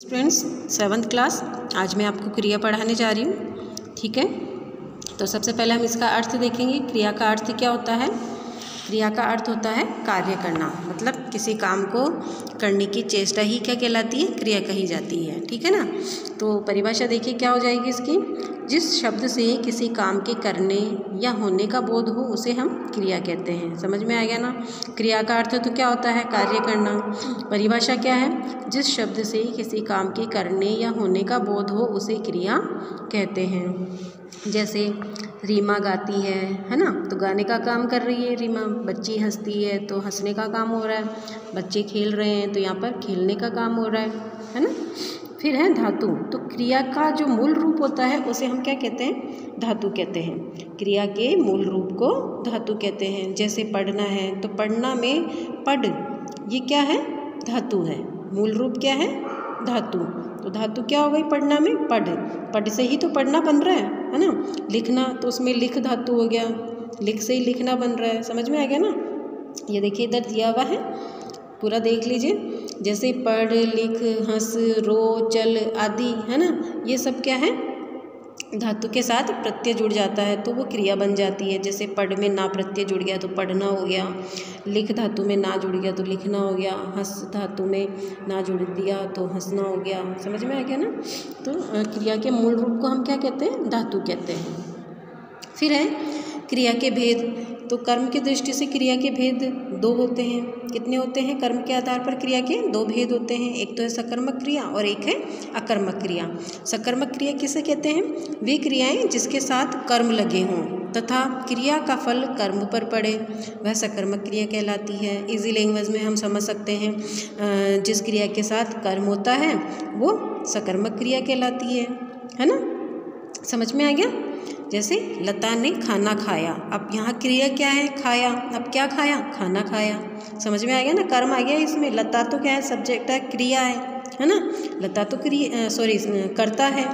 Students 7th class, आज मैं आपको क्रिया पढ़ाने जा रही हूँ। ठीक है, तो सबसे पहले हम इसका अर्थ देखेंगे। क्रिया का अर्थ क्या होता है? क्रिया का अर्थ होता है कार्य करना, मतलब किसी काम को करने की चेष्टा ही क्या कहलाती है? क्रिया कही जाती है। ठीक है ना। तो परिभाषा देखिए क्या हो जाएगी इसकी। जिस शब्द से किसी काम के करने या होने का बोध हो उसे हम क्रिया कहते हैं। समझ में आ गया ना। क्रिया का अर्थ तो क्या होता है? कार्य करना। परिभाषा क्या है? जिस शब्द से किसी काम के करने या होने का बोध हो उसे क्रिया कहते हैं। जैसे रीमा गाती है ना, तो गाने का काम कर रही है रीमा। बच्ची हंसती है तो हंसने का काम हो रहा है। बच्चे खेल रहे हैं तो यहाँ पर खेलने का काम हो रहा है ना। फिर है धातु। तो क्रिया का जो मूल रूप होता है उसे हम क्या कहते हैं? धातु कहते हैं। क्रिया के मूल रूप को धातु कहते हैं। जैसे पढ़ना है तो पढ़ना में पढ़, ये क्या है? धातु है। मूल रूप क्या है? धातु। तो धातु क्या हो गई? पढ़ना में पढ़। पढ़ से ही तो पढ़ना बन रहा है ना। लिखना तो उसमें लिख धातु हो गया, लिख से ही लिखना बन रहा है। समझ में आ गया ना। ये देखिए इधर दिया हुआ है, पूरा देख लीजिए। जैसे पढ़, लिख, हंस, रो, चल आदि है ना, ये सब क्या है? धातु के साथ प्रत्यय जुड़ जाता है तो वो क्रिया बन जाती है। जैसे पढ़ में ना प्रत्यय जुड़ गया तो पढ़ना हो गया। लिख धातु में ना जुड़ गया तो लिखना हो गया। हंस धातु में ना जुड़ दिया तो हंसना हो गया। समझ में आ गया ना। तो क्रिया के मूल रूप को हम क्या कहते हैं? धातु कहते हैं। फिर है क्रिया के भेद। तो कर्म की दृष्टि से क्रिया के भेद दो होते हैं। कितने होते हैं? कर्म के आधार पर क्रिया के दो भेद होते हैं। एक तो है सकर्मक क्रिया और एक है अकर्मक क्रिया। सकर्मक क्रिया किसे कहते हैं? वे क्रियाएं जिसके साथ कर्म लगे हों तथा क्रिया का फल कर्म पर पड़े, वह सकर्मक क्रिया कहलाती है। इजी लैंग्वेज में हम समझ सकते हैं, जिस क्रिया के साथ कर्म होता है वो सकर्मक क्रिया कहलाती है ना। समझ में आ गया। जैसे लता ने खाना खाया। अब यहाँ क्रिया क्या है? खाया। अब क्या खाया? खाना खाया। समझ में आ गया ना। कर्म आ गया इसमें। लता तो क्या है? सब्जेक्ट है, क्रिया है ना। लता तो करता है।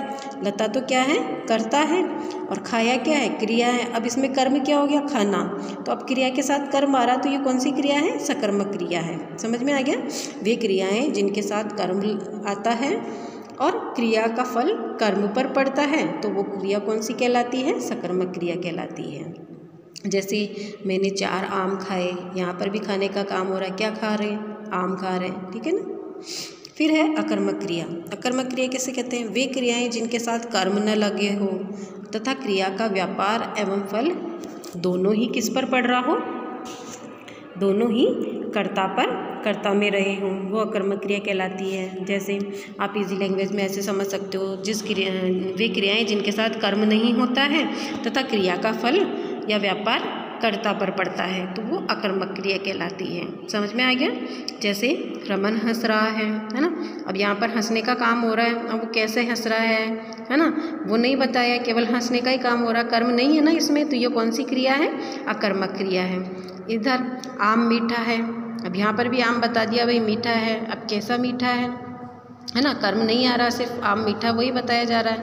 लता तो क्या है? करता है। और खाया क्या है? क्रिया है। अब इसमें कर्म क्या हो गया? खाना। तो अब क्रिया के साथ कर्म आ रहा, तो ये कौन सी क्रिया है? सकर्मक क्रिया है। समझ में आ गया। वे क्रियाएं जिनके साथ कर्म आता है और क्रिया का फल कर्म पर पड़ता है तो वो क्रिया कौन सी कहलाती है? सकर्मक क्रिया कहलाती है। जैसे मैंने 4 आम खाए, यहाँ पर भी खाने का काम हो रहा है। क्या खा रहे हैं? आम खा रहे हैं। ठीक है ना। फिर है अकर्मक क्रिया। अकर्मक क्रिया किसे कहते हैं? वे क्रियाएं जिनके साथ कर्म न लगे हो तथा क्रिया का व्यापार एवं फल दोनों ही किस पर पड़ रहा हो? दोनों ही कर्ता में रहे हों, वो अकर्मक क्रिया कहलाती है। जैसे आप इजी लैंग्वेज में ऐसे समझ सकते हो, वे क्रियाएं जिनके साथ कर्म नहीं होता है तथा क्रिया का फल या व्यापार कर्ता पर पड़ता है तो वो अकर्मक क्रिया कहलाती है। समझ में आ गया। जैसे रमन हंस रहा है ना। अब यहाँ पर हंसने का काम हो रहा है। अब वो कैसे हंस रहा है ना, वो नहीं बताया, केवल हंसने का ही काम हो रहा, कर्म नहीं है ना इसमें, तो ये कौन सी क्रिया है? अकर्मक क्रिया है। इधर आम मीठा है। अब यहाँ पर भी आम बता दिया भाई मीठा है। अब कैसा मीठा है ना, कर्म नहीं आ रहा, सिर्फ आम मीठा वही बताया जा रहा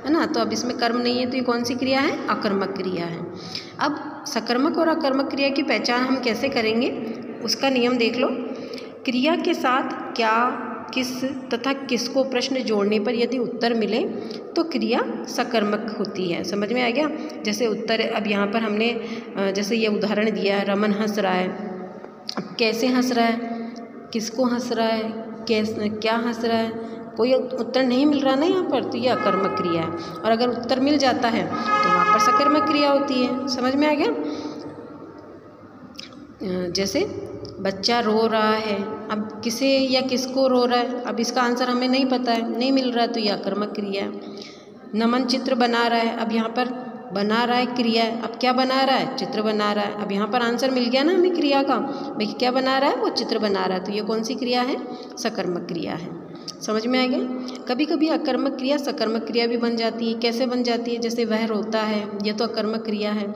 है ना। तो अब इसमें कर्म नहीं है तो ये कौन सी क्रिया है? अकर्मक क्रिया है। अब सकर्मक और अकर्मक क्रिया की पहचान हम कैसे करेंगे, उसका नियम देख लो। क्रिया के साथ क्या, किस तथा किसको प्रश्न जोड़ने पर यदि उत्तर मिले तो क्रिया सकर्मक होती है। समझ में आ गया। जैसे उत्तर, अब यहाँ पर हमने जैसे ये उदाहरण दिया, रमन हंस रहा है। अब कैसे हंस रहा है, किसको हंस रहा है, क्या हंस रहा है, कोई उत्तर नहीं मिल रहा ना यहाँ पर, तो ये अकर्मक क्रिया है। और अगर उत्तर मिल जाता है तो वहाँ पर सकर्मक क्रिया होती है। समझ में आ गया। जैसे बच्चा रो रहा है। अब किसे या किसको रो रहा है, अब इसका आंसर हमें नहीं पता है, नहीं मिल रहा है, तो ये अकर्मक क्रिया है। नमन चित्र बना रहा है। अब यहाँ पर बना रहा है क्रिया है। अब क्या बना रहा है? चित्र बना रहा है। अब यहाँ पर आंसर मिल गया ना हमें क्रिया का, भाई क्या बना रहा है? वो चित्र बना रहा है, तो ये कौन सी क्रिया है? सकर्मक क्रिया है। समझ में आ गया। कभी कभी अकर्मक क्रिया सकर्मक क्रिया भी बन जाती है। कैसे बन जाती है? जैसे वह रोता है, ये तो अकर्मक क्रिया है।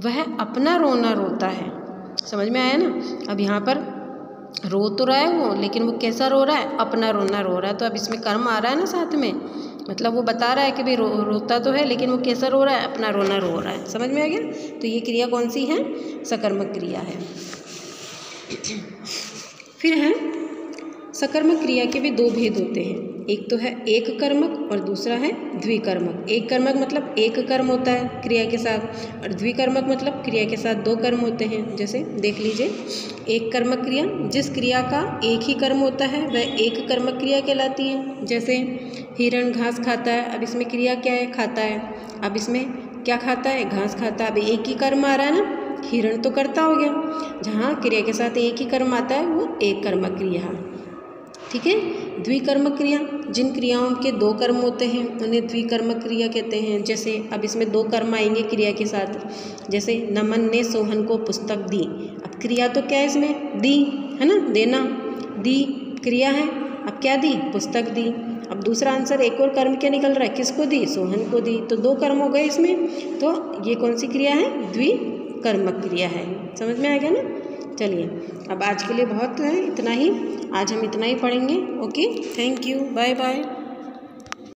वह अपना रोना रोता है। समझ में आया ना। अब यहाँ पर रो तो रहा है वो, लेकिन वो कैसा रो रहा है? अपना रोना रो रहा है। तो अब इसमें कर्म आ रहा है ना साथ में, मतलब वो बता रहा है कि भाई रोता तो है, लेकिन वो कैसा रो रहा है? अपना रोना रो रहा है। समझ में आ गया। तो ये क्रिया कौन सी है? सकर्मक क्रिया है। फिर है सकर्मक क्रिया के भी दो भेद होते हैं, एक तो है एक कर्मक और दूसरा है द्विकर्मक। एक कर्मक मतलब एक कर्म होता है क्रिया के साथ, और द्विकर्मक मतलब क्रिया के साथ दो कर्म होते हैं। जैसे देख लीजिए, एक कर्मक क्रिया जिस क्रिया का एक ही कर्म होता है वह एक कर्मक क्रिया कहलाती है। जैसे हिरण घास खाता है, अब इसमें क्रिया क्या है, खाता है। अब इसमें क्या खाता है, घास खाता है। अब एक ही कर्म आ रहा है ना, हिरण तो करता हो गया। जहाँ क्रिया के साथ एक ही कर्म आता है वो एक कर्मक क्रिया है। ठीक है। द्विकर्मक क्रिया जिन क्रियाओं के दो कर्म होते हैं उन्हें द्विकर्मक क्रिया कहते हैं। जैसे अब इसमें दो कर्म आएंगे क्रिया के साथ। जैसे नमन ने सोहन को पुस्तक दी। अब क्रिया तो क्या है इसमें, दी है ना, देना, दी क्रिया है। अब क्या दी, पुस्तक दी। अब दूसरा आंसर एक और कर्म क्या निकल रहा है, किसको दी, सोहन को दी। तो दो कर्म हो गए इसमें, तो ये कौन सी क्रिया है, द्विकर्मक क्रिया है। समझ में आ गया ना। चलिए, अब आज के लिए बहुत है, इतना ही, आज हम इतना ही पढ़ेंगे। Okay, thank you, bye bye.